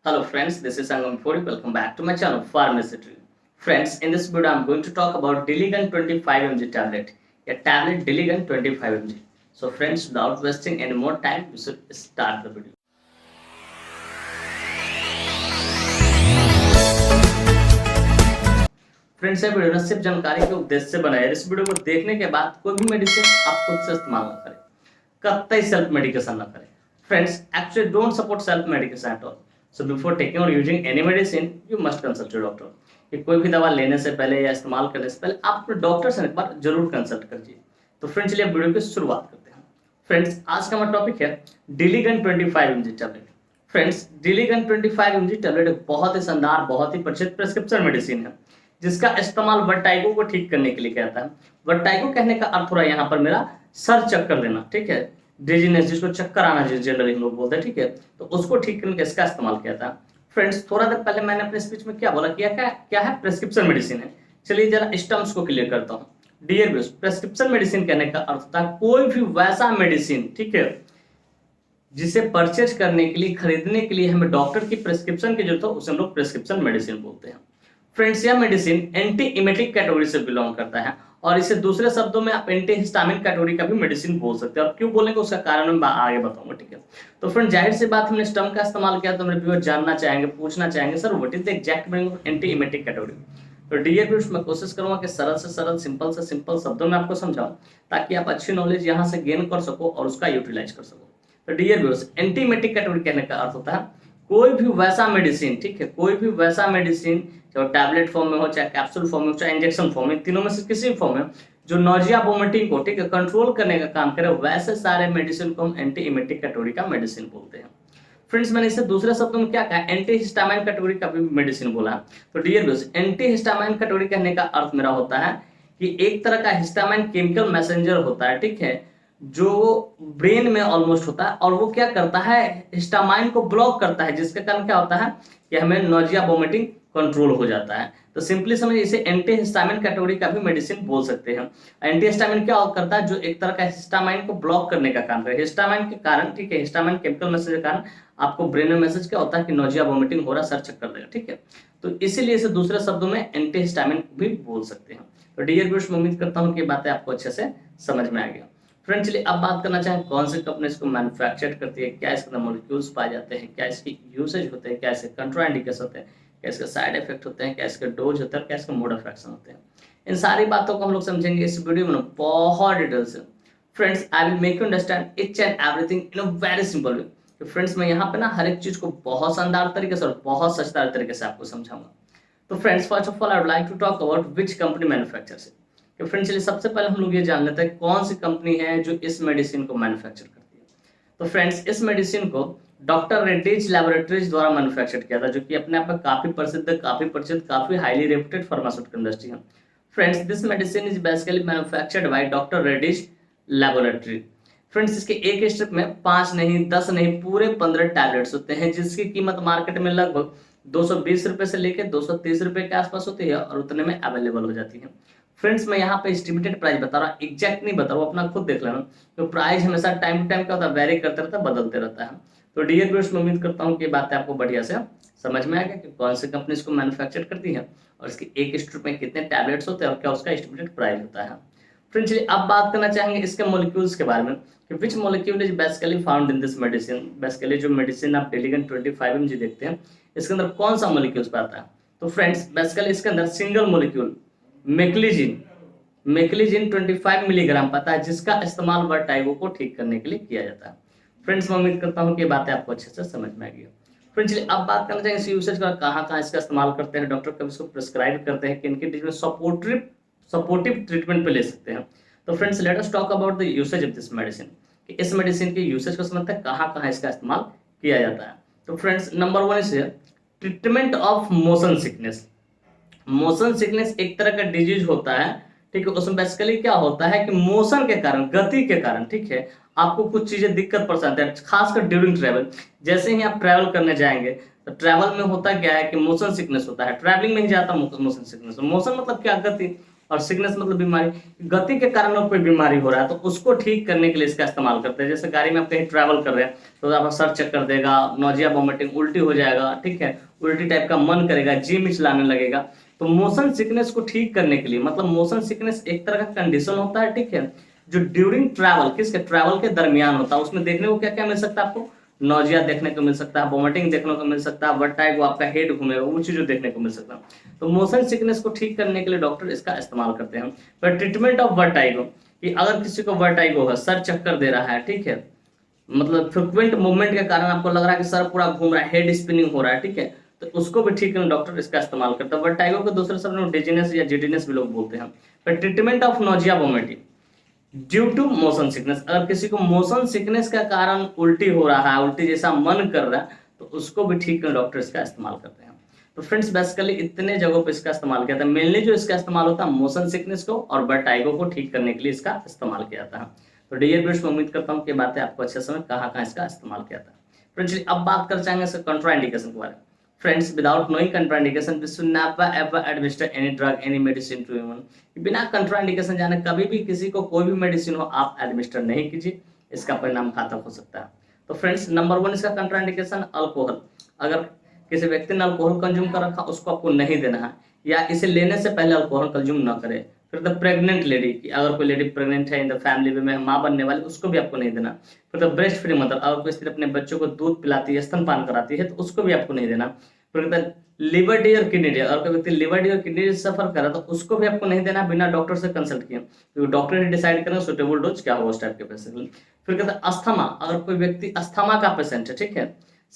Hello friends, this is Sangam Fori. Welcome back to my channel Pharmacy Tree. Friends, in this video I'm going to talk about Diligan 25 mg tablet. A tablet Diligan 25 mg. So friends, without wasting any more time, we should start the video. Friends, ये video न सिर्फ जानकारी के उद्देश्य से बनाया है। इस वीडियो को देखने के बाद कोई भी मेडिसिन आप खुद से इस्तेमाल न करें, कतई सेल्फ मेडिकेशन न करें। Friends, actually don't support self medication at all. So before taking or using any medicine, you must consult your doctor. कि कोई भी दवा लेने से पहले या इस्तेमाल करने से पहले आप अपने डॉक्टर से एक बार जरूर कंसल्ट करिए। तो फ्रेंड्स, चलिए वीडियो की शुरुआत करते हैं। फ्रेंड्स, आज का हमारा टॉपिक है Diligan 25 mg tablet. Friends, Diligan 25 mg tablet एक बहुत ही शानदार, बहुत ही प्रचलित प्रिस्क्रिप्शन मेडिसिन है जिसका इस्तेमाल वर्टाइगो को ठीक करने के लिए किया जाता है। वर्टाइगो कहने का अर्थ हो रहा है यहाँ पर मेरा सर चक्कर लेना, ठीक है, डिजीनेस, जिसको चक्कर आना जनरली हम लोग बोलते हैं, ठीक है, तो उसको ठीक करने का इसका इस्तेमाल किया था। फ्रेंड्स, थोड़ा देर पहले मैंने अपने स्पीच में क्या बोला, क्या है प्रेस्क्रिप्शन मेडिसिन है। चलिए जरा स्टम्प्स को क्लियर करता हूँ। डियर व्यूअर्स, प्रेस्क्रिप्शन मेडिसिन कहने का अर्थ होता है कोई भी वैसा मेडिसिन, ठीक है, जिसे परचेज करने के लिए, खरीदने के लिए हमें डॉक्टर की प्रेस्क्रिप्शन की जरूरत हो, उसे हम लोग प्रेस्क्रिप्शन मेडिसिन बोलते हैं। फ्रेंड्स, यह मेडिसिन एंटी इमेटिक कैटेगरी से बिलोंग करता है और इसे दूसरे शब्दों में आप एंटी हिस्टामिन कैटेगरी का भी मेडिसिन बोल सकते हैं। और क्यों बोलेंगे उसका कारण मैं आगे बताऊंगा, ठीक है। तो फ्रेंड, जाहिर सी बात, हमने स्टम का इस्तेमाल किया तो मेरे व्यूअर जानना चाहेंगे, पूछना चाहेंगे, sir what is the exact meaning of anti emetic category. तो डियर व्यूअर्स, मैं कोशिश करूंगा कि सरल से सरल, सिंपल से सिंपल शब्दों में आपको समझाऊं ताकि आप अच्छी नॉलेज यहाँ से गेन कर सको और उसका यूटिलाइज कर सको। तो dear viewers, antiemetic category कहने का अर्थ होता है कोई भी वैसा मेडिसिन, ठीक है, कोई भी वैसा मेडिसिन, चाहे टैबलेट फॉर्म में हो, चाहे कैप्सूल फॉर्म में हो, चाहे इंजेक्शन फॉर्म में, तीनों में से किसी भी फॉर्म में, जो नोजिया वोमिटिंग को, ठीक है, कंट्रोल करने का काम करे, वैसे सारे मेडिसिन को हम एंटी इमेटिक कैटेगरी का मेडिसिन बोलते हैं। फ्रेंड्स, मैंने इसे दूसरे शब्दों में क्या कहा, एंटी हिस्टामाइन कैटेगरी का भी मेडिसिन बोला। तो dear viewers, antihistamine category कहने का अर्थ मेरा होता है कि एक तरह का हिस्टामाइन केमिकल मैसेंजर होता है, ठीक है, जो ब्रेन में ऑलमोस्ट होता है और वो क्या करता है, हिस्टामाइन को ब्लॉक करता है, जिसके कारण क्या होता है कि हमें नोजिया वोमिटिंग कंट्रोल हो जाता है। तो सिंपली समझिए, इसे एंटी हिस्टामिन कैटेगरी का भी मेडिसिन बोल सकते हैं। एंटी हिस्टामिन क्या करता है, जो एक तरह का हिस्टामाइन को ब्लॉक करने का काम करे, हिस्टामाइन के कारण, ठीक है, हिस्टामाइन केमिकल मैसेज के कारण आपको ब्रेन में मैसेज क्या होता है कि नोजिया वोमिटिंग हो रहा, सर चक्कर देगा, ठीक है। तो इसीलिए इसे दूसरे शब्दों में एंटी हिस्टामिन भी बोल सकते हैं। तो डियर व्यूअर्स, मैं उम्मीद करता हूँ कि बातें आपको अच्छे से समझ में आ गया। फ्रेंड, चलिए अब बात करना चाहें कौन सी कंपनी इसको मैन्युफैक्चर करती है, क्या इसके अंदर मॉलिक्यूल्स पाए जाते हैं, क्या इसकी यूसेज होते हैं, क्या इसके कंट्राइंडिकेशन होते हैं, क्या इसके साइड इफेक्ट होते हैं, क्या इसके डोज होता है, क्या इसके मोड ऑफ एक्शन होते हैं। इन सारी बातों को हम लोग समझेंगे इस वीडियो में बहुत डिटेल से। Friends, I will make you understand each and everything in a very simple way. Friends, मैं यहाँ पे ना हर एक चीज को बहुत शानदार तरीके से और बहुत सस्ता तरीके से आपको समझाऊंगा। तो friends, first of all I would like to talk about which company manufactures it. Friends, चलिए सबसे पहले हम लोग ये जान लेते हैं कौन सी कंपनी है जो इस मेडिसिन को मैन्युफैक्चर करती है। तो फ्रेंड्स, इस मेडिसिन को डॉक्टर रेड्डीज लैबोरेटरीज द्वारा मैन्युफैक्चर किया था, जो कि अपने आप में काफी प्रसिद्ध, काफी परिचित, काफी हाईली रेप्यूटेड फार्मास्यूटिकल इंडस्ट्री है। Friends, this medicine is basically manufactured by doctor Reddy's laboratory. Friends, इसके एक स्ट्रिप में 5 नहीं, 10 नहीं, पूरे 15 टैबलेट्स होते हैं, जिसकी कीमत मार्केट में लगभग 220 रुपए से लेकर 230 रुपए के आसपास होती है और उतने में अवेलेबल हो जाती है। फ्रेंड्स, मैं यहाँ पे एस्टिमेटेड प्राइस बता रहा हूँ, एग्जैक्ट नहीं बता रहा हूँ, अपना खुद देख लेना। तो प्राइस हमेशा टाइम टू टाइम क्या होता है, वेरी करते रहता है, बदलते रहता है। तो डियर व्यूअर्स, मैं उम्मीद करता हूँ कि बातें आपको बढ़िया से समझ में आएगा कि कौन सी कंपनी इसको मैन्युफैक्चर करती है और इसकी एक स्ट्रिप में कितने टैबलेट्स होते हैं और क्या उसका एस्टिमेटेड प्राइस होता है। फ्रेंड्स, चलिए अब बात करना चाहेंगे इसके मॉलिक्यूल्स के बारे में कि which molecule is basically found in this medicine. Basically जो मेडिसिन आप डिलीगन 25 mg देखते हैं, इसके अंदर कौन सा मॉलिक्यूल्स पाता है। तो फ्रेंड्स, बेसिकली इसके अंदर सिंगल मॉलिक्यूल मेक्लिजिन 25 मिलीग्राम पाता है, जिसका इस्तेमाल वर्टाइगो को ठीक करने के लिए किया जाता है। फ्रेंड्स, मैं उम्मीद करता हूँ कि बातें आपको अच्छे से समझ में आ गई। फ्रेंड्स, चलिए अब बात करना चाहिए इस यूसेज का, कहाँ इसका इस्तेमाल करते हैं, डॉक्टर कब इसको प्रिस्क्राइब करते हैं, किन किन सपोर्टिव ट्रीटमेंट पे ले सकते हैं। तो friends, let us talk about the usage of this medicine, कि इस मेडिसिन के यूसेज को समझते हैं, कहाँ इसका इस्तेमाल किया जाता है। तो friends, number 1 is treatment of motion sickness. Motion sickness एक तरह का डिजीज होता है, ठीक है, उसमें बेसिकली क्या होता है कि मोशन के कारण, गति के कारण, ठीक है, आपको कुछ चीजें दिक्कत परेशान है, खासकर ड्यूरिंग ट्रेवल। जैसे ही आप ट्रैवल करने जाएंगे तो ट्रैवल में होता क्या है कि मोशन सिकनेस होता है, ट्रैवलिंग में ही जाता मोशन सिकनेस। मोशन मतलब क्या, गति, और सिकनेस मतलब बीमारी, गति के कारण कोई बीमारी हो रहा है तो उसको ठीक करने के लिए इसका इस्तेमाल करते हैं। जैसे गाड़ी में आप कहीं ट्रैवल कर रहे हैं तो आपका सर चक्कर देगा, नौजिया वोमिटिंग, उल्टी हो जाएगा, ठीक है, उल्टी टाइप का मन करेगा, जी मिचलाने लगेगा। तो मोशन सिकनेस को ठीक करने के लिए, मतलब मोशन सिकनेस एक तरह का कंडीशन होता है, ठीक है, जो ड्यूरिंग ट्रैवल, किसके, ट्रैवल के दरमियान होता है। उसमें देखने को क्या क्या मिल सकता है आपको, नौजिया देखने को मिल सकता है, वोमिटिंग देखने को मिल सकता है, वर्टाइगो, आपका हेड घूमेगा, वो चीजें देखने को मिल सकता है। तो मोशन सिकनेस को ठीक करने के लिए डॉक्टर इसका इस्तेमाल करते हैं। पर ट्रीटमेंट ऑफ वर्टाइगो, कि अगर किसी को वर्टाइगो है, सर चक्कर दे रहा है, ठीक है, मतलब फ्रिक्वेंट मूवमेंट के कारण आपको लग रहा है कि सर पूरा घूम रहा है, हेड स्पिनिंग हो रहा है, ठीक है, तो उसको भी ठीक करने डॉक्टर इसका इस्तेमाल करता है। वर्टाइगो को दूसरे शब्द डिजीनेस या जिडीनेस भी लोग बोलते हैं। पर treatment of nausea vomiting due to motion sickness, अगर किसी को मोशन सिकनेस का कारण उल्टी हो रहा है, उल्टी जैसा मन कर रहा है, तो उसको भी ठीक करने डॉक्टर इसका इस्तेमाल करते हैं। तो फ्रेंड्स बेसिकली इतने जगहों पे इसका इस्तेमाल किया था। मेनली जो इसका इस्तेमाल होता है मोशन सिकनेस को और वर्टाइगो को ठीक करने के लिए इसका इस्तेमाल किया था। तो डियर फ्रेंड्स, मैं उम्मीद करता हूँ कि बातें आपको अच्छे समझ कहाँ इसका इस्तेमाल किया था। फ्रेंड्स अब बात कर चाहेंगे इसका कंट्राइंडिकेशन के बारे में। Friends, without knowing contraindication, we should never ever administer any drug, any medicine to anyone. बिना कंट्राइंडिकेशन जाने कभी भी किसी को कोई भी मेडिसिन हो आप एडमिनिस्टर नहीं कीजिए, इसका परिणाम घातक हो सकता है। तो फ्रेंड्स नंबर 1 इसका कंट्राइंडिकेशन अल्कोहल। अगर किसी व्यक्ति ने अल्कोहल कंज्यूम कर रखा उसको आपको नहीं देना है, या इसे लेने से पहले अल्कोहल कंज्यूम न करे। फिर द प्रेग्नेंट लेडी, कि अगर कोई लेडी प्रेग्नेंट है इन द फैमिली में, माँ बनने वाली, उसको भी आपको नहीं देना। फिर द ब्रेस्ट फ्री मदर, अगर कोई स्त्री अपने बच्चों को दूध पिलाती है, स्तनपान कराती है, तो उसको भी आपको नहीं देना। फिर द लिवर डी और किडनी डी, अगर कोई व्यक्ति लिवर डी और किडनी डी सफर कर रहा है तो उसको भी आपको नहीं देना बिना डॉक्टर से कंसल्ट किए, क्योंकि डॉक्टर ही डिसाइड करेंगे सुटेबल डोज क्या होगा उस टाइप के पेशेंट। फिर कहते हैं अस्थमा, अगर कोई व्यक्ति अस्थमा का पेशेंट है, ठीक है,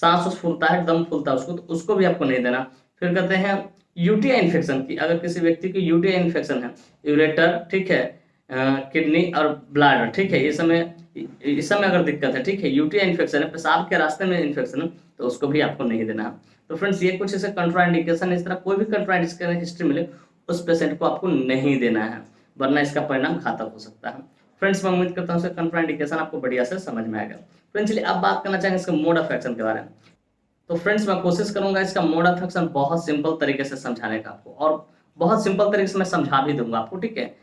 सांस फूलता है, दम फूलता है उसको, तो उसको भी आपको नहीं देना। फिर कहते हैं यूटीआई इन्फेक्शन की, अगर किसी व्यक्ति की यूटीआई इन्फेक्शन है, यूरेटर, ठीक है, किडनी और ब्लैडर, ठीक है, इस समय अगर दिक्कत है, ठीक है, यूटीआई इन्फेक्शन है, पेशाब के रास्ते में इन्फेक्शन है, तो उसको भी आपको नहीं देना। तो फ्रेंड्स ये कुछ ऐसे कंट्राइंडिकेशन, इस तरह कोई भी कंट्राइंडिकेशन हिस्ट्री मिले उस पेशेंट को आपको नहीं देना है, वरना इसका परिणाम घातक हो सकता है। फ्रेंड्स मैं उम्मीद करता हूँ इसका कंट्राइंडिकेशन आपको बढ़िया से समझ में आएगा। फ्रेंड्स चलिए अब बात करना चाहेंगे इसके मोड ऑफ एक्शन के बारे में। तो फ्रेंड्स मैं कोशिश करूंगा इसका मोड ऑफ एक्शन बहुत सिंपल तरीके से समझाने का आपको, और बहुत सिंपल तरीके से मैं समझा भी दूंगा आपको, ठीक है।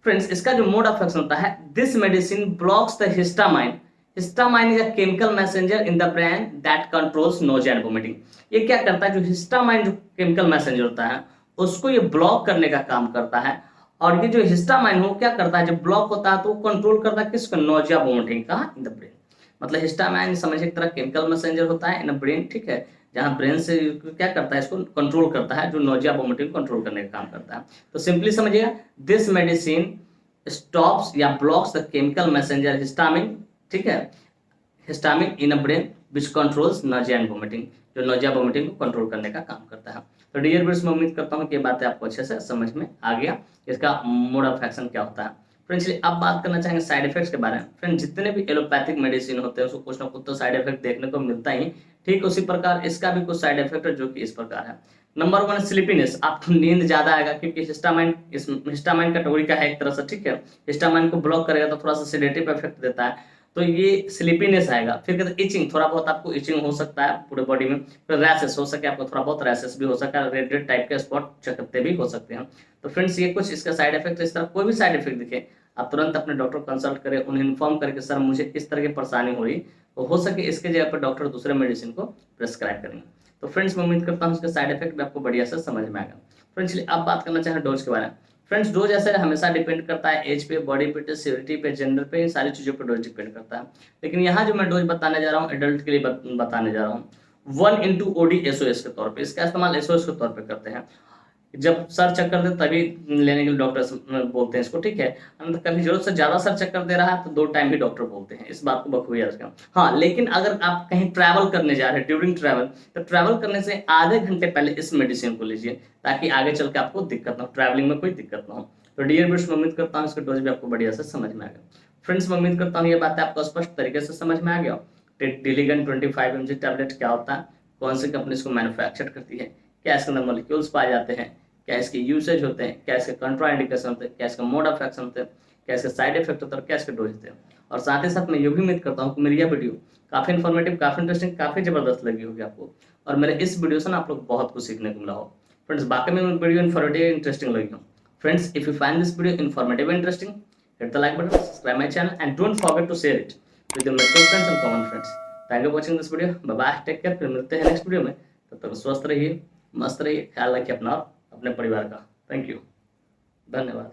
फ्रेंड्स इसका जो मोड ऑफ एक्शन होता है, this medicine blocks the histamine. Histamine is a chemical messenger in the brain that controls nausea and vomiting. ये क्या करता है, जो हिस्टामाइन जो केमिकल मैसेंजर होता है उसको ये ब्लॉक करने का काम करता है। और ये जो हिस्टामाइन हो क्या करता है, जब ब्लॉक होता है तो वो कंट्रोल करता है किसको, नोजिया वोमिटिंग का इन द ब्रेन। मतलब हिस्टामाइन समझिए एक तरह केमिकल मैसेंजर होता है इन ब्रेन, ठीक है, जहां ब्रेन से क्या करता है, इसको कंट्रोल करता है, जो नोजिया वोमिटिंग कंट्रोल करने का काम करता है। तो सिंपली समझिएगा, दिस मेडिसिन स्टॉप्स या blocks the chemical messenger histamine, ठीक है, histamine in a brain which controls nausea and vomiting, जो नोजिया वोमिटिंग को कंट्रोल करने का काम करता है। तो डियर व्यूअर्स मैं उम्मीद करता हूँ कि ये बातें आपको अच्छे से समझ में आ गया, इसका मोड ऑफ एक्शन क्या होता है। फ्रेंड्स अब बात करना चाहेंगे साइड इफेक्ट्स के बारे में। फ्रेंड्स जितने भी एलोपैथिक मेडिसिन होते हैं उसको कुछ ना कुछ तो साइड इफेक्ट देखने को मिलता ही, ठीक उसी प्रकार इसका भी कुछ साइड इफेक्ट है जो कि इस प्रकार है। नंबर 1 स्लीपीनेस, आपको नींद ज्यादा आएगा, क्योंकि हिस्टामाइन हिस्टामाइन कैटेगरी का है एक तरह से, ठीक है, हिस्टामाइन को ब्लॉक करेगा तो थोड़ा सा सेडेटिव इफेक्ट देता है, तो ये स्लीपीनेस आएगा। फिर कहते हैं इचिंग, थोड़ा बहुत आपको इचिंग हो सकता है पूरे बॉडी में। फिर रैशेस हो सके आपको, थोड़ा बहुत रैशेस भी हो सकता है, रेड रेड टाइप के स्पॉट चकत्ते भी हो सकते हैं। तो फ्रेंड्स ये कुछ इसका साइड इफेक्ट। इस तरह कोई भी साइड इफेक्ट दिखे आप तुरंत अपने डॉक्टर कंसल्ट करें, उन्हें इन्फॉर्म करके सर मुझे इस तरह की परेशानी हो रही, तो हो सके इसके जगह पर डॉक्टर दूसरे मेडिसिन को प्रेस्क्राइब करेंगे। तो फ्रेंड्स मैं उम्मीद करता हूँ इसके साइड इफेक्ट भी आपको बढ़िया से समझ में आएगा। फ्रेंड्स अब बात करना चाहें डोज के बारे में। फ्रेंड्स डोज ऐसे हमेशा डिपेंड करता है एज पे, बॉडी पे, सीवियरिटी पे, जेंडर पे, इन सारी चीज़ों पे डोज डिपेंड करता है। लेकिन यहाँ जो मैं डोज बताने जा रहा हूँ एडल्ट के लिए बताने जा रहा हूँ 1/OD SOS के तौर पे, इसका इस्तेमाल SOS के तौर पे करते हैं। जब सर चक्कर दे तभी लेने के लिए डॉक्टर बोलते हैं इसको, ठीक है। कभी जरूरत से ज्यादा सर चक्कर दे रहा है तो 2 टाइम भी डॉक्टर बोलते हैं, इस बात को बखूबी याद रखें। हाँ, लेकिन अगर आप कहीं ट्रैवल करने जा रहे हैं ड्यूरिंग ट्रैवल, तो ट्रैवल करने से आधे घंटे पहले इस मेडिसिन को लीजिए, ताकि आगे चल के आपको दिक्कत ना हो, ट्रैवलिंग में कोई दिक्कत ना हो। तो डियर व्यूअर्स मैं उम्मीद करता हूँ इसका डोज भी आपको बढ़िया से समझ में आ गया। फ्रेंड्स मैं उम्मीद करता हूँ ये बातें आपको स्पष्ट तरीके से समझ में आ गया। डिलीगन 25 mg टैबलेट क्या होता है, कौन सी कंपनी इसको मैन्युफैक्चर करती है, क्या इसके अंदर मॉलिक्यूल्स पाए जाते हैं, क्या इसके यूसेज होते हैं, क्या इसके कंट्राइंडिकेशन होते हैं, क्या इसका मोड ऑफ एक्शन होते हैं, क्या इसके साइड इफेक्ट होता है और क्या इसके डोज होते हैं। और साथ ही साथ मैं ये भी उम्मीद करता हूँ कि मेरी यह वीडियो काफ़ी इन्फॉर्मेटिव, काफ़ी इंटरेस्टिंग, काफ़ी ज़बरदस्त लगी होगी आपको, और मेरे इस वीडियो से ना आप लोग बहुत कुछ सीखने को मिला हो। फ्रेंड्स बाकी में वीडियो इन्फॉर्मेटिव इंटरेस्टिंग लगी हो, Friends, if you find this video informative and interesting, hit the like button, subscribe my channel, and don't forget to share it with your close friends and common friends. Thank you for watching this video. Bye bye, take care. फिर मिलते हैं next video में. तब तक स्वस्थ रहिए, मस्त रहिए, ख्याल रखिए अपना और अपने परिवार का. थैंक यू, धन्यवाद.